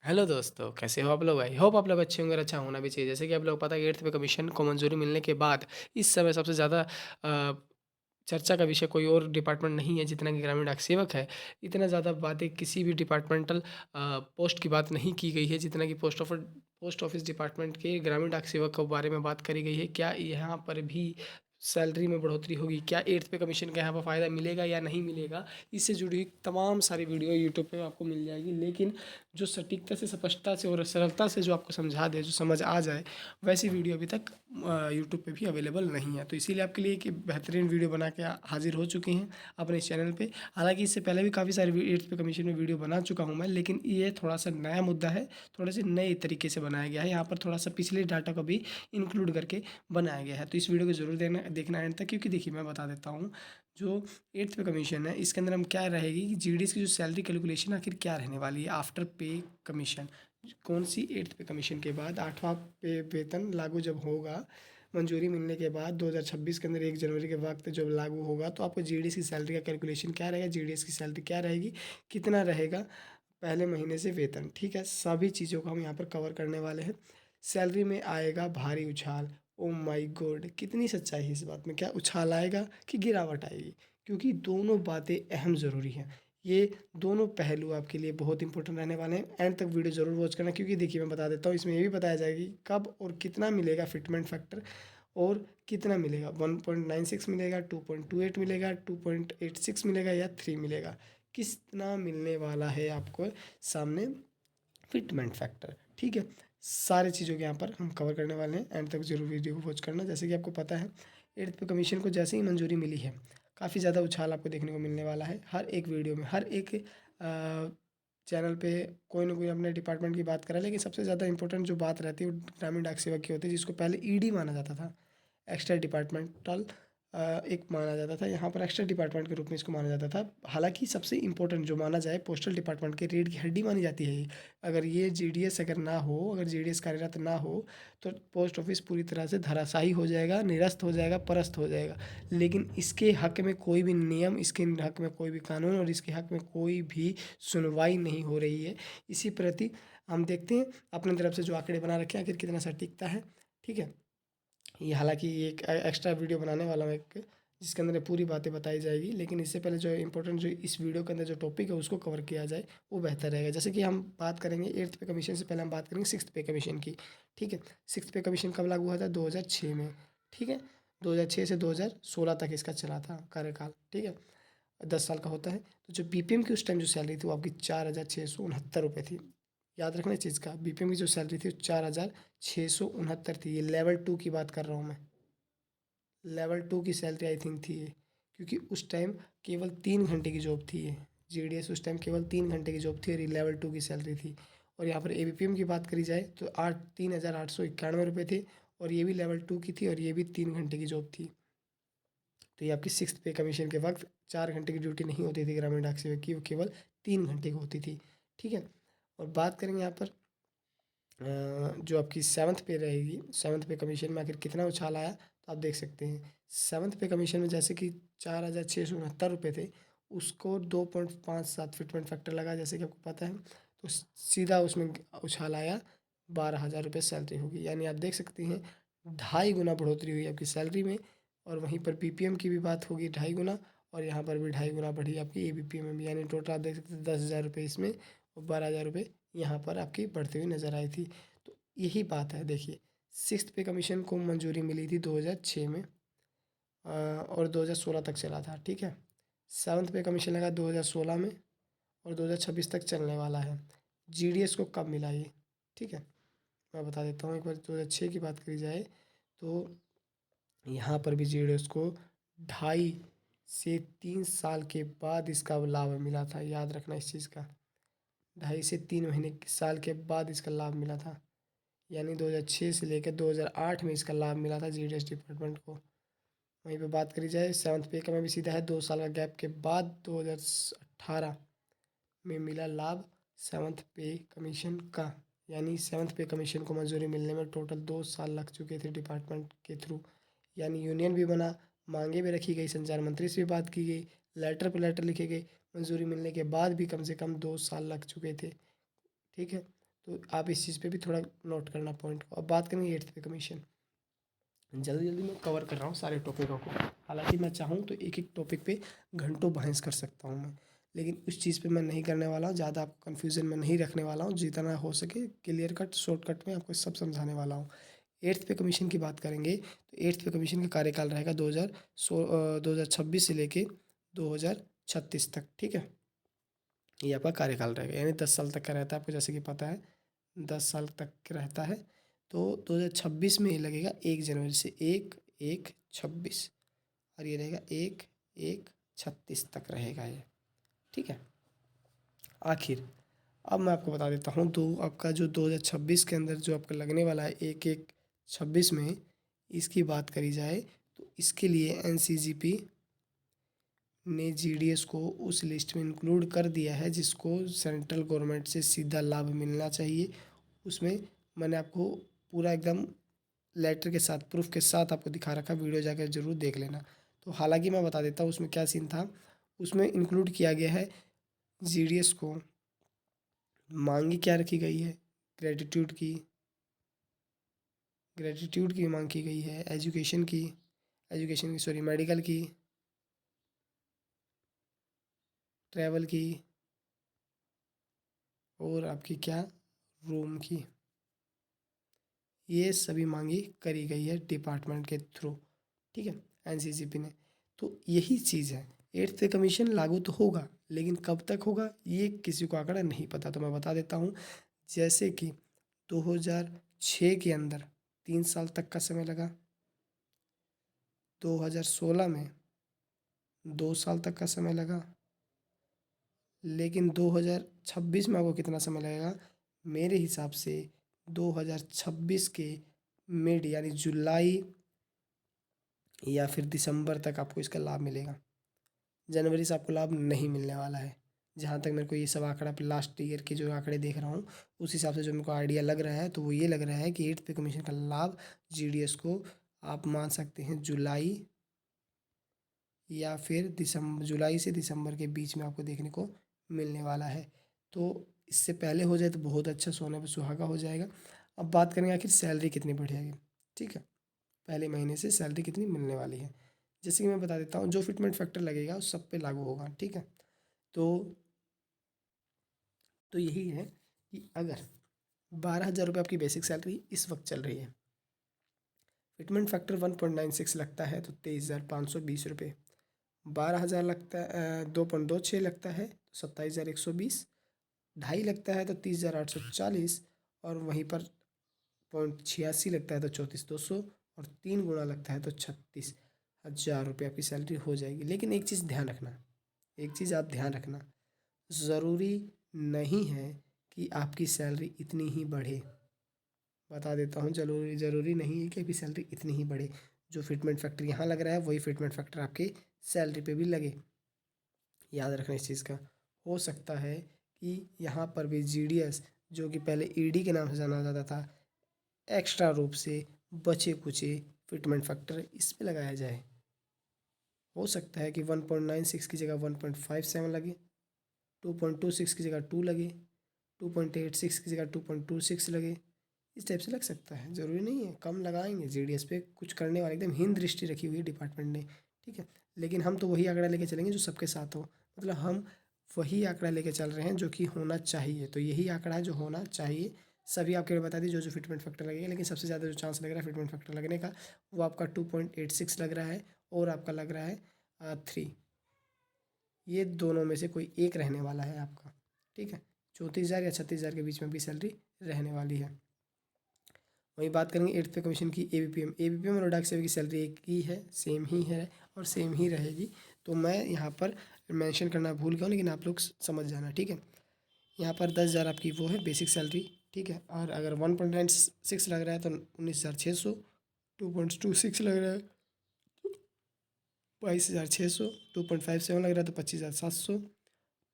Hello दोस्तों, कैसे हो आप लोग? आई होप आप लोग अच्छे होंगे और अच्छा होना भी चाहिए। जैसे कि आप लोग पता है 8th पे कमीशन को मंजूरी मिलने के बाद इस समय सबसे ज़्यादा चर्चा का विषय कोई और डिपार्टमेंट नहीं है जितना कि ग्रामीण डाक सेवक है। इतना ज़्यादा बातें किसी भी डिपार्टमेंटल पोस्ट की बात नहीं की गई है जितना कि पोस्ट ऑफिस डिपार्टमेंट के ग्रामीण डाक सेवक के बारे में बात करी गई है। क्या यहाँ पर भी सैलरी में बढ़ोतरी होगी? क्या 8th पे कमीशन का यहाँ पर फ़ायदा मिलेगा या नहीं मिलेगा? इससे जुड़ी हुई तमाम सारी वीडियो यूट्यूब पे आपको मिल जाएगी, लेकिन जो सटीकता से, स्पष्टता से और सरलता से जो आपको समझा दे, जो समझ आ जाए, वैसी वीडियो अभी तक यूट्यूब पे भी अवेलेबल नहीं है। तो इसीलिए आपके लिए एक बेहतरीन वीडियो बना के हाजिर हो चुके हैं अपने इस चैनल पे। हालाँकि इससे पहले भी काफ़ी सारे 8th पे कमीशन में वीडियो बना चुका हूँ मैं, लेकिन ये थोड़ा-सा नया मुद्दा है, थोड़े-से नए तरीके से बनाया गया है। यहाँ पर थोड़ा-सा पिछले डाटा को भी इंक्लूड करके बनाया गया है। तो इस वीडियो को ज़रूर देखना एंड तक, क्योंकि देखिए मैं बता देता हूँ, जो 8th पे कमीशन है इसके अंदर हम क्या रहेगी कि जीडीएस की जो सैलरी कैलकुलेशन आखिर क्या रहने वाली है आफ्टर पे कमीशन। कौन सी 8th पे कमीशन के बाद 8वां पे वेतन लागू जब होगा, मंजूरी मिलने के बाद 2026 के अंदर 1 जनवरी के वक्त जब लागू होगा, तो आपको जीडीएस की सैलरी का कैलकुलेशन क्या रहेगा, जीडीएस की सैलरी क्या रहेगी, कितना रहेगा पहले महीने से वेतन। ठीक है, सभी चीज़ों को हम यहाँ पर कवर करने वाले हैं। सैलरी में आएगा भारी उछाल। Oh my God! कितनी सच्चाई है इस बात में, क्या उछाल आएगा कि गिरावट आएगी? क्योंकि दोनों बातें अहम ज़रूरी हैं। ये दोनों पहलू आपके लिए बहुत इंपॉर्टेंट रहने वाले हैं। एंड तक वीडियो ज़रूर वॉच करना, क्योंकि देखिए मैं बता देता हूँ, इसमें ये भी बताया जाएगा कि कब और कितना मिलेगा फिटमेंट फैक्टर, और कितना मिलेगा, 1.96 मिलेगा, 2.28 मिलेगा, 2.86 मिलेगा या 3 मिलेगा। कितना मिलने वाला है आपको सामने फिटमेंट फैक्टर। ठीक है, सारी चीज़ों के यहाँ पर हम कवर करने वाले हैं। एंड तक जरूर वीडियो को वॉच करना। जैसे कि आपको पता है, 8th पे कमीशन को जैसे ही मंजूरी मिली है, काफ़ी ज़्यादा उछाल आपको देखने को मिलने वाला है। हर एक वीडियो में, हर एक चैनल पे कोई ना कोई अपने डिपार्टमेंट की बात करा, लेकिन सबसे ज़्यादा इंपॉर्टेंट जो बात रहती है वो ग्रामीण डाक सेवक की होती है, जिसको पहले ईडी माना जाता था, एक्स्ट्रा डिपार्टमेंटल एक माना जाता था। यहाँ पर एक्स्ट्रा डिपार्टमेंट के रूप में इसको माना जाता था। हालांकि सबसे इंपॉर्टेंट जो माना जाए, पोस्टल डिपार्टमेंट के रीढ़ की हड्डी मानी जाती है ये। अगर ये जीडीएस अगर ना हो, अगर जीडीएस कार्यरत ना हो, तो पोस्ट ऑफिस पूरी तरह से धराशायी हो जाएगा, निरस्त हो जाएगा, परास्त हो जाएगा। लेकिन इसके हक में कोई भी नियम, इसके हक में कोई भी कानून और इसके हक में कोई भी सुनवाई नहीं हो रही है। इसी प्रति हम देखते हैं अपनी तरफ से जो आंकड़े बना रखे हैं, आखिर कितना सटीकता है। ठीक है, ये हालांकि ये एक एक्स्ट्रा वीडियो बनाने वाला हूँ एक, जिसके अंदर ये पूरी बातें बताई जाएगी। लेकिन इससे पहले जो इम्पोर्टेंट, जो इस वीडियो के अंदर जो टॉपिक है उसको कवर किया जाए, वो बेहतर रहेगा। जैसे कि हम बात करेंगे 8th पे कमीशन से पहले हम बात करेंगे 6th पे कमीशन की। ठीक है, 6th पे कमीशन कब लागू हुआ था? 2006 में। ठीक है, 2006 से 2016 तक इसका चला था कार्यकाल। ठीक है, 10 साल का होता है। तो जो बीपीएम की उस टाइम जो सैलरी थी वो आपकी 4,669 रुपये थी। याद रखना इस चीज़ का, बीपीएम की जो सैलरी थी वो 4,669 थी। ये लेवल 2 की बात कर रहा हूँ मैं, लेवल 2 की सैलरी आई थिंक थी ये, क्योंकि उस टाइम केवल 3 घंटे की जॉब थी ये। जीडीएस उस टाइम केवल 3 घंटे की जॉब थी और ये लेवल 2 की सैलरी थी। और यहाँ पर एबीपीएम की बात करी जाए तो 3,891 रुपये थे, और ये भी लेवल 2 की थी और ये भी 3 घंटे की जॉब थी। तो ये आपकी 6th पे कमीशन के वक्त 4 घंटे की ड्यूटी नहीं होती थी ग्रामीण डाक सेवक की, वो केवल 3 घंटे की होती थी। ठीक है, और बात करेंगे यहाँ पर जो आपकी 7th पे रहेगी, 7th पे कमीशन में आखिर कितना उछाल आया, तो आप देख सकते हैं 7th पे कमीशन में जैसे कि 4,669 रुपये थे, उसको 2.57 फिटमेंट फैक्टर लगा, जैसे कि आपको पता है, तो सीधा उसमें उछाल आया, 12,000 रुपये सैलरी होगी। यानी आप देख सकते हैं 2.5 गुना बढ़ोतरी हुई आपकी सैलरी में। और वहीं पर बीपीएम की भी बात होगी 2.5 गुना, और यहाँ पर भी 2.5 गुना बढ़ी आपकी एबीपीएम में भी। यानी टोटल आप देख सकते हैं 10,000 रुपये इसमें और 12,000 रुपये यहाँ पर आपकी बढ़ती हुई नज़र आई थी। तो यही बात है, देखिए 6th पे कमीशन को मंजूरी मिली थी 2006 में, और 2016 तक चला था। ठीक है, 7th पे कमीशन लगा 2016 में और 2026 तक चलने वाला है। जीडीएस को कब मिला ये? ठीक है, मैं बता देता हूँ। एक बार 2006 की बात करी जाए तो यहाँ पर भी जीडीएस को 2.5 से 3 साल के बाद इसका लाभ मिला था। याद रखना इस चीज़ का, 2.5 से 3 महीने साल के बाद इसका लाभ मिला था। यानी 2006 से लेकर 2008 में इसका लाभ मिला था जीडीएस डिपार्टमेंट को। वहीं पे बात करी जाए 7th पे का में भी सीधा है, 2 साल का गैप के बाद 2018 में मिला लाभ 7th पे कमीशन का। यानी 7th पे कमीशन को मंजूरी मिलने में टोटल 2 साल लग चुके थे डिपार्टमेंट के थ्रू। यानी यूनियन भी बना, मांगे भी रखी गई, संचार मंत्री से भी बात की गई, लेटर पर लेटर लिखे गए, मंजूरी मिलने के बाद भी कम से कम 2 साल लग चुके थे। ठीक है, तो आप इस चीज़ पे भी थोड़ा नोट करना पॉइंट को। अब बात करेंगे 8th पे कमीशन। जल्दी जल्दी मैं कवर कर रहा हूँ सारे टॉपिकों को, हालांकि मैं चाहूँ तो एक एक टॉपिक पे घंटों बहस कर सकता हूँ मैं, लेकिन उस चीज़ पे मैं नहीं करने वाला हूँ। ज़्यादा आपको कन्फ्यूज़न में नहीं रखने वाला हूँ, जितना हो सके क्लियर कट शॉर्टकट में आपको सब समझाने वाला हूँ। 8th पे कमीशन की बात करेंगे तो 8th पे कमीशन का कार्यकाल रहेगा 2026 से लेके 2036 तक, ठीक है। ये आपका कार्यकाल रहेगा, यानी 10 साल तक का रहता है, आपको जैसे कि पता है 10 साल तक रहता है। तो 2026 में ये लगेगा 1 जनवरी से 1/1/26, और ये रहेगा 1/1/36 तक रहेगा ये, ठीक है। आखिर अब मैं आपको बता देता हूँ, दो आपका जो 2026 के अंदर जो आपका लगने वाला है 1/1/26 में, इसकी बात करी जाए तो इसके लिए NCGP ने GDS को उस लिस्ट में इंक्लूड कर दिया है जिसको सेंट्रल गवर्नमेंट से सीधा लाभ मिलना चाहिए। उसमें मैंने आपको पूरा एकदम लेटर के साथ, प्रूफ के साथ आपको दिखा रखा, वीडियो जाकर ज़रूर देख लेना। तो हालांकि मैं बता देता हूँ उसमें क्या सीन था। उसमें इंक्लूड किया गया है GDS को, मांगी क्या रखी गई है, ग्रेटिट्यूड की मांग की गई है, एजुकेशन की सॉरी मेडिकल की, ट्रैवल की, और आपकी क्या, रूम की। ये सभी मांगी करी गई है डिपार्टमेंट के थ्रू, ठीक है, NCGP ने। तो यही चीज़ है, 8th पे कमीशन लागू तो होगा, लेकिन कब तक होगा ये किसी को आंकड़ा नहीं पता। तो मैं बता देता हूँ, जैसे कि 2006 के अंदर 3 साल तक का समय लगा, 2016 में 2 साल तक का समय लगा, लेकिन 2026 में आपको कितना समय लगेगा, मेरे हिसाब से 2026 के मिड यानी जुलाई या फिर दिसंबर तक आपको इसका लाभ मिलेगा। जनवरी से आपको लाभ नहीं मिलने वाला है, जहाँ तक मेरे को ये सब आंकड़ा लास्ट ईयर के जो आंकड़े देख रहा हूँ उस हिसाब से जो मेरे को आइडिया लग रहा है, तो वो ये लग रहा है कि 8th पे कमीशन का लाभ GDS को आप मान सकते हैं जुलाई या फिर दिसंबर, जुलाई से दिसंबर के बीच में आपको देखने को मिलने वाला है। तो इससे पहले हो जाए तो बहुत अच्छा, सोने पे सुहागा हो जाएगा। अब बात करेंगे आखिर सैलरी कितनी बढ़ेगी, ठीक है, पहले महीने से सैलरी कितनी मिलने वाली है। जैसे कि मैं बता देता हूँ, जो फिटमेंट फैक्टर लगेगा उस सब पे लागू होगा, ठीक है। तो यही है कि अगर 12,000 रुपये आपकी बेसिक सैलरी इस वक्त चल रही है, फिटमेंट फैक्टर 1.96 लगता है तो 23,520 रुपये, 12,000 लगता है 2.26 लगता है तो 27,120, 2.5 लगता है तो 30,840, और वहीं पर 0.86 लगता है तो 34,200, और 3 गुना लगता है तो 36,000 रुपये आपकी सैलरी हो जाएगी। लेकिन एक चीज़ ध्यान रखना, एक चीज़ आप ध्यान रखना, ज़रूरी नहीं है कि आपकी सैलरी इतनी ही बढ़े। बता देता हूँ, ज़रूरी ज़रूरी नहीं है कि आपकी सैलरी इतनी ही बढ़े। जो फिटमेंट फैक्टर यहाँ लग रहा है वही फिटमेंट फैक्टर आपकी सैलरी पे भी लगे, याद रखना इस चीज़ का। हो सकता है कि यहाँ पर भी GDS, जो कि पहले ED के नाम से जाना जाता था, एक्स्ट्रा रूप से बचे कुचे फिटमेंट फैक्टर इस पे लगाया जाए। हो सकता है कि 1.96 की जगह 1.57 लगे, 2.26 की जगह 2 लगे, 2.86 की जगह 2.26 लगे, इस टाइप से लग सकता है। ज़रूरी नहीं है कम लगाएंगे, GDS पे कुछ करने वाले एकदम हीन दृष्टि रखी हुई है डिपार्टमेंट ने, ठीक है। लेकिन हम तो वही आंकड़ा लेके चलेंगे जो सबके साथ हो, मतलब हम वही आंकड़ा लेके चल रहे हैं जो कि होना चाहिए। तो यही आंकड़ा है जो होना चाहिए। सभी आपके बता दी जो फिटमेंट फैक्टर लगेगा, लेकिन सबसे ज़्यादा जो चांस लग रहा है फिटमेंट फैक्टर लगने का, वो आपका 2.86 लग रहा है, और आपका लग रहा है 3। ये दोनों में से कोई एक रहने वाला है आपका, ठीक है। 34,000 या 36,000 के बीच में भी सैलरी रहने वाली है। वहीं बात करेंगे 8th पे कमीशन की, ABPM और डाक सेवक की सैलरी एक ही है, सेम ही है और सेम ही रहेगी। तो मैं यहाँ पर मेंशन करना भूल गया हूँ, लेकिन आप लोग समझ जाना, ठीक है। यहाँ पर 10,000 आपकी वो है बेसिक सैलरी, ठीक है। और अगर 1.96 लग रहा है तो 19,600, 2.26 लग रहा है 22,600, 2.57 लग रहा है तो 25,700,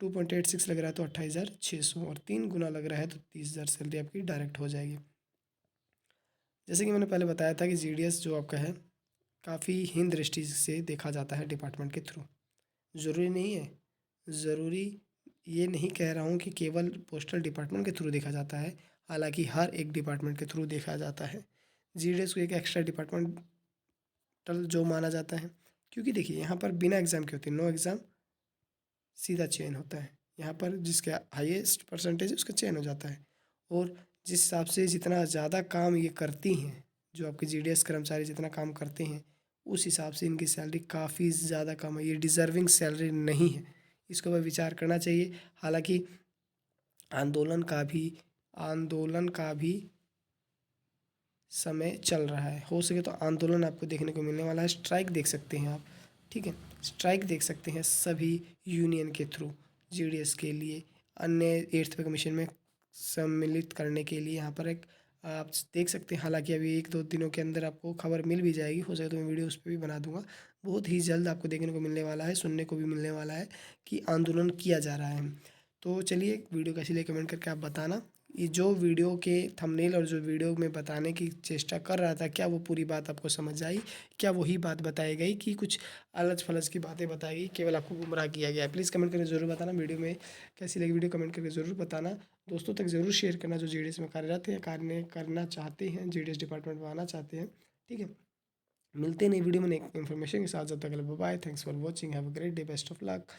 2.86 लग रहा है तो 28,600, और 3 गुना लग रहा है तो 30,000 सैलरी आपकी डायरेक्ट हो जाएगी। जैसे कि मैंने पहले बताया था कि GDS जो आपका है काफ़ी हीन दृष्टि से देखा जाता है डिपार्टमेंट के थ्रू। ज़रूरी नहीं है, ज़रूरी ये नहीं कह रहा हूँ कि केवल पोस्टल डिपार्टमेंट के थ्रू देखा जाता है, हालाँकि हर एक डिपार्टमेंट के थ्रू देखा जाता है। जीडीएस को एक एक्स्ट्रा डिपार्टमेंटल जॉब माना जाता है, क्योंकि देखिए यहाँ पर बिना एग्ज़ाम के होती है, नो एग्ज़ाम सीधा चयन होता है। यहाँ पर जिसके हाईएस्ट परसेंटेज है उसका चयन हो जाता है। और जिस हिसाब से जितना ज़्यादा काम ये करती हैं, जो आपके जीडीएस कर्मचारी जितना काम करते हैं, उस हिसाब से इनकी सैलरी काफ़ी ज़्यादा कम है। ये डिज़र्विंग सैलरी नहीं है, इसके ऊपर विचार करना चाहिए। हालाँकि आंदोलन का भी आंदोलन का भी समय चल रहा है, हो सके तो आंदोलन आपको देखने को मिलने वाला है। स्ट्राइक देख सकते हैं आप, ठीक है, स्ट्राइक देख सकते हैं सभी यूनियन के थ्रू जीडीएस के लिए, अन्य एट्थ पे कमीशन में सम्मिलित करने के लिए। यहाँ पर एक आप देख सकते हैं, हालांकि अभी 1-2 दिनों के अंदर आपको खबर मिल भी जाएगी, हो सके तो मैं वीडियो उस पर भी बना दूंगा। बहुत ही जल्द आपको देखने को मिलने वाला है, सुनने को भी मिलने वाला है कि आंदोलन किया जा रहा है। तो चलिए, वीडियो कैसी लगी कमेंट करके आप बताना। ये जो वीडियो के थंबनेल और जो वीडियो में बताने की चेष्टा कर रहा था, क्या वो पूरी बात आपको समझ आई? क्या वही बात बताई गई कि कुछ अलग-थलग की बातें बताई गई, केवल आपको गुमराह किया गया है? प्लीज़ कमेंट करके ज़रूर बताना। वीडियो में कैसी लगी वीडियो कमेंट करके ज़रूर बताना। दोस्तों तक ज़रूर शेयर करना जो जीडीएस में कार्यरत है, कार्य करना चाहते हैं, जीडीएस डिपार्टमेंट में आना चाहते हैं, ठीक है? मिलते हैं नई वीडियो में नई इन्फॉर्मेशन के साथ। जब तक के लिए bye bye. Thanks for watching. Have a great day. Best of luck.